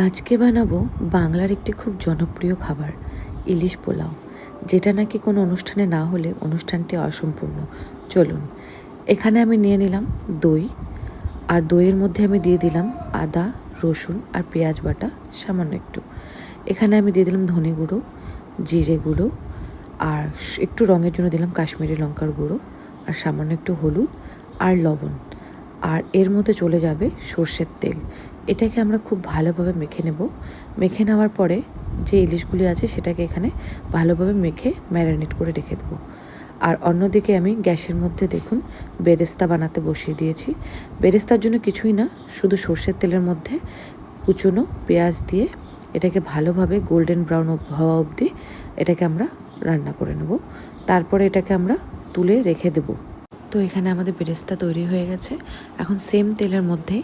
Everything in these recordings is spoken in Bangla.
আজকে বানাবো বাংলার একটি খুব জনপ্রিয় খাবার ইলিশ পোলাও, যেটা নাকি কোনো অনুষ্ঠানে না হলে অনুষ্ঠানটি অসম্পূর্ণ। চলুন, এখানে আমি নিয়ে নিলাম দই, আর দইয়ের মধ্যে আমি দিয়ে দিলাম আদা, রসুন আর পেঁয়াজ বাটা সামান্য একটু। এখানে আমি দিয়ে দিলাম ধনে গুঁড়ো, জিরে গুঁড়ো, আর একটু রঙের জন্য দিলাম কাশ্মীরি লঙ্কার গুঁড়ো, আর সামান্য একটু হলুদ আর লবণ। আর এর মধ্যে চলে যাবে সর্ষের তেল। এটাকে আমরা খুব ভালোভাবে মেখে নেব। মেখে নেওয়ার পরে যে ইলিশগুলি আছে সেটাকে এখানে ভালোভাবে মেখে ম্যারিনেট করে রেখে দেবো। আর অন্যদিকে আমি গ্যাসের মধ্যে দেখুন বেরেস্তা বানাতে বসিয়ে দিয়েছি। বেরেস্তার জন্য কিছুই না, শুধু সর্ষের তেলের মধ্যে কুচনো পেঁয়াজ দিয়ে এটাকে ভালোভাবে গোল্ডেন ব্রাউন হওয়া অবধি এটাকে আমরা রান্না করে নেব। তারপরে এটাকে আমরা তুলে রেখে দেবো। তো এখানে আমাদের বেরেস্তা তৈরি হয়ে গেছে। এখন সেম তেলের মধ্যে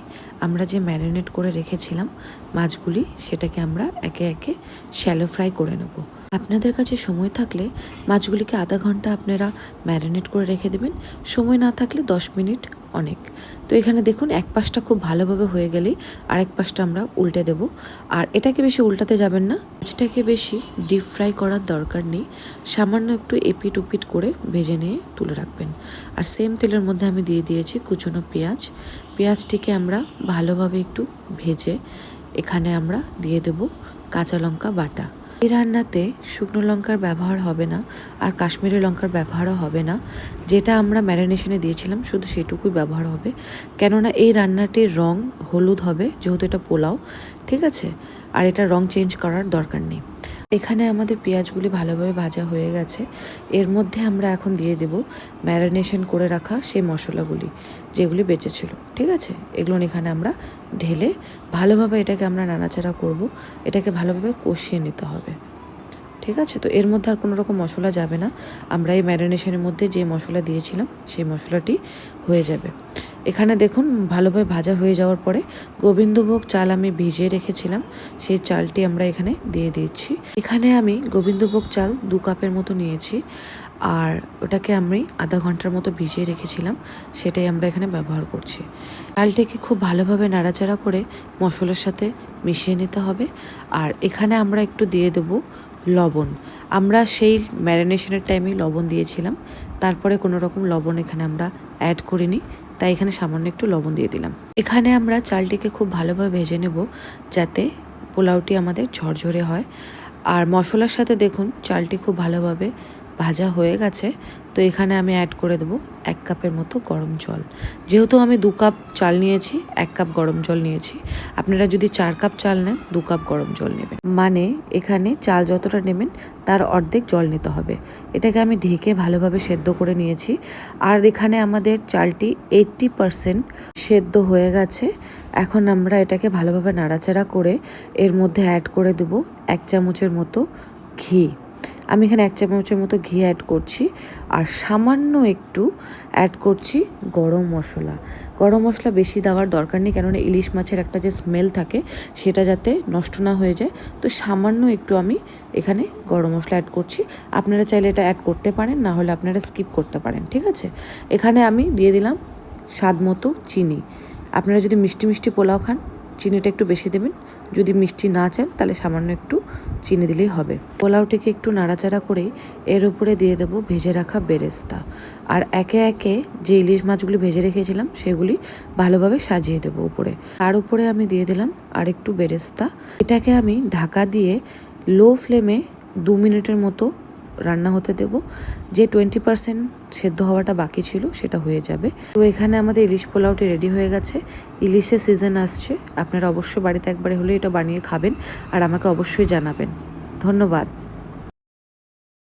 আমরা যে ম্যারিনেট করে রেখেছিলাম মাছগুলি, সেটাকে আমরা একে একে শ্যালো ফ্রাই করে নেব। আপনাদের কাছে সময় থাকলে মাছগুলিকে আধা ঘন্টা আপনারা ম্যারিনেট করে রেখে দেবেন, সময় না থাকলে 10 মিনিট অনেক। তো এখানে দেখুন এক পাশটা খুব ভালোভাবে হয়ে গেলেই আরেক পাশটা আমরা উল্টে দেব। আর এটাকে বেশি উল্টাতে যাবেন না, মাছটাকে বেশি ডিপ ফ্রাই করার দরকার নেই, সামান্য একটু এপিট উপিট করে ভেজে নিয়ে তুলে রাখবেন। আর সেম তেলের মধ্যে আমি দিয়ে দিয়েছি কুচনো পেঁয়াজ। পেঁয়াজটিকে আমরা ভালোভাবে একটু ভেজে এখানে আমরা দিয়ে দেব কাঁচা লঙ্কা বাটা। এই রান্নাতে শুকনো লঙ্কার ব্যবহার হবে না, আর কাশ্মীরি লঙ্কার ব্যবহারও হবে না। যেটা আমরা ম্যারিনেশনে দিয়েছিলাম শুধু সেটুকুই ব্যবহার হবে, কেননা এই রান্নাটির রং হলুদ হবে যেহেতু এটা পোলাও, ঠিক আছে? আর এটা রং চেঞ্জ করার দরকার নেই। এখানে আমাদের পেঁয়াজগুলি ভালোভাবে ভাজা হয়ে গেছে। এর মধ্যে আমরা এখন দিয়ে দেব ম্যারিনেশন করে রাখা সেই মশলাগুলি যেগুলি বেঁচেছিল, ঠিক আছে? এগুলো এখানে আমরা ঢেলে ভালোভাবে এটাকে আমরা নাড়াচাড়া করব। এটাকে ভালোভাবে কষিয়ে নিতে হবে, ঠিক আছে? তো এর মধ্যে আর কোনো রকম মশলা যাবে না, আমরা এই ম্যারিনেশনের মধ্যে যে মশলা দিয়েছিলাম সেই মশলাটি হয়ে যাবে। এখানে দেখুন ভালোভাবে ভাজা হয়ে যাওয়ার পরে গোবিন্দভোগ চাল আমি ভিজিয়ে রেখেছিলাম, সেই চালটি আমরা এখানে দিয়ে দিচ্ছি। এখানে আমি গোবিন্দভোগ চাল 2 কাপের মতো নিয়েছি, আর ওটাকে আমি আধা ঘন্টার মতো ভিজিয়ে রেখেছিলাম, সেটাই আমরা এখানে ব্যবহার করছি। চালটাকে খুব ভালোভাবে নাড়াচাড়া করে মশলার সাথে মিশিয়ে নিতে হবে। আর এখানে আমরা একটু দিয়ে দেবো লবণ। আমরা সেই ম্যারিনেশনের টাইমেই লবণ দিয়েছিলাম, তারপরে কোনো রকম লবণ এখানে আমরা অ্যাড করিনি, তাই এখানে সামান্য একটু লবণ দিয়ে দিলাম। এখানে আমরা চালটিকে খুব ভালোভাবে ভেজে নেব যাতে পোলাওটি আমাদের ঝরঝরে হয়। আর মশলার সাথে দেখুন চালটি খুব ভালোভাবে ভাজা হয়ে গেছে। তো এখানে আমি অ্যাড করে দেবো 1 কাপের মতো গরম জল। যেহেতু আমি 2 কাপ চাল নিয়েছি, 1 কাপ গরম জল নিয়েছি। আপনারা যদি 4 কাপ চাল নেন 2 কাপ গরম জল নেবেন, মানে এখানে চাল যতটা নেবেন তার অর্ধেক জল নিতে হবে। এটাকে আমি ঢেকে ভালোভাবে সেদ্ধ করে নিয়েছি। আর এখানে আমাদের চালটি 80% সেদ্ধ হয়ে গেছে। এখন আমরা এটাকে ভালোভাবে নাড়াচাড়া করে এর মধ্যে অ্যাড করে দেব 1 চামচের মতো ঘি। আমি এখানে 1 চামচের মতো ঘি অ্যাড করছি, আর সামান্য একটু অ্যাড করছি গরম মশলা। গরম মশলা বেশি দেওয়ার দরকার নেই, কেননা ইলিশ মাছের একটা যে স্মেল থাকে সেটা যাতে নষ্ট না হয়ে যায়। তো সামান্য একটু আমি এখানে গরম মশলা অ্যাড করছি। আপনারা চাইলে এটা অ্যাড করতে পারেন, না হলে আপনারা স্কিপ করতে পারেন, ঠিক আছে? এখানে আমি দিয়ে দিলাম স্বাদ মতো চিনি। আপনারা যদি মিষ্টি মিষ্টি পোলাও খান চিনিটা একটু বেশি দেবেন, যদি মিষ্টি না চান তাহলে সামান্য একটু চিনি দিলেই হবে। পোলাওটিকে একটু নাড়াচাড়া করেই এর উপরে দিয়ে দেবো ভেজে রাখা বেরেস্তা। আর একে একে যে ইলিশ মাছগুলি ভেজে রেখেছিলাম সেগুলি ভালোভাবে সাজিয়ে দেবো উপরে। তার উপরে আমি দিয়ে দিলাম আর একটু বেরেস্তা। এটাকে আমি ঢাকা দিয়ে লো ফ্লেমে 2 মিনিটের মতো রান্না হতে দেব। যে 20% সেদ্ধ হওয়াটা বাকি ছিল সেটা হয়ে যাবে। তো এখানে আমাদের ইলিশ পোলাওটি রেডি হয়ে গেছে। ইলিশের সিজন আসছে, আপনারা অবশ্যই বাড়িতে একবারে হলে এটা বানিয়ে খাবেন, আর আমাকে অবশ্যই জানাবেন। ধন্যবাদ।